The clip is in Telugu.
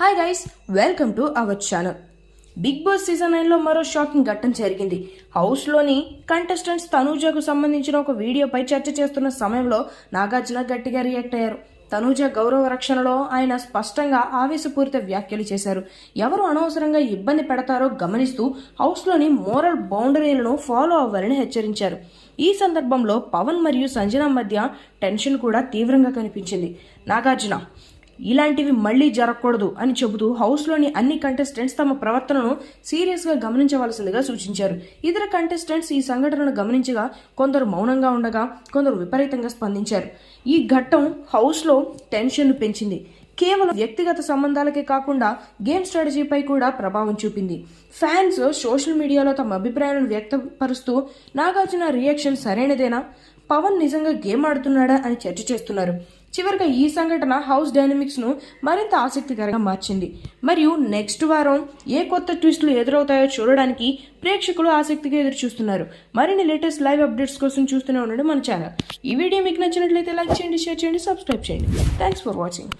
Hi guys, welcome to our channel. Bigg Boss season 9లో మరో షాకింగ్ ఘట్టం జరిగింది. హౌస్లోని కంటెస్టెంట్స్ తనూజకు సంబంధించిన ఒక వీడియోపై చర్చ చేస్తున్న సమయంలో నాగార్జున గట్టిగా రియాక్ట్ అయ్యారు. తనూజ గౌరవ రక్షణలో ఆయన స్పష్టంగా ఆవేశపూరిత వ్యాఖ్యలు చేశారు. ఎవరు అనవసరంగా ఇబ్బంది పెడతారో గమనిస్తూ హౌస్లోని మోరల్ బౌండరీలను ఫాలో అవ్వాలని హెచ్చరించారు. ఈ సందర్భంలో పవన్ మరియు సంజన మధ్య టెన్షన్ కూడా తీవ్రంగా కనిపించింది. నాగార్జున ఇలాంటివి మళ్లీ జరగకూడదు అని చెబుతూ హౌస్లోని అన్ని కంటెస్టెంట్స్ తమ ప్రవర్తనను సీరియస్గా గమనించవలసిందిగా సూచించారు. ఇతర కంటెస్టెంట్స్ ఈ సంఘటనను గమనించగా కొందరు మౌనంగా ఉండగా కొందరు విపరీతంగా స్పందించారు. ఈ ఘట్టం హౌస్లో టెన్షన్ను పెంచింది. కేవలం వ్యక్తిగత సంబంధాలకే కాకుండా గేమ్ స్ట్రాటజీపై కూడా ప్రభావం చూపింది. ఫ్యాన్స్ సోషల్ మీడియాలో తమ అభిప్రాయాలను వ్యక్తపరుస్తూ నాగార్జున రియాక్షన్ సరైనదేనా, పవన్ నిజంగా గేమ్ ఆడుతున్నాడా అని చర్చ చేస్తున్నారు. చివరిగా ఈ సంఘటన హౌస్ డైనమిక్స్ ను మరింత ఆసక్తికరంగా మార్చింది. మరియు నెక్స్ట్ వారం ఏ కొత్త ట్విస్టులు ఎదురవుతాయో చూడడానికి ప్రేక్షకులు ఆసక్తిగా ఎదురు చూస్తున్నారు. మరిన్ని లేటెస్ట్ లైవ్ అప్డేట్స్ కోసం చూస్తూనే ఉండండి మన ఛానల్. ఈ వీడియో మీకు నచ్చినట్లయితే లైక్ చేయండి, షేర్ చేయండి, సబ్స్క్రైబ్ చేయండి. Thanks for watching.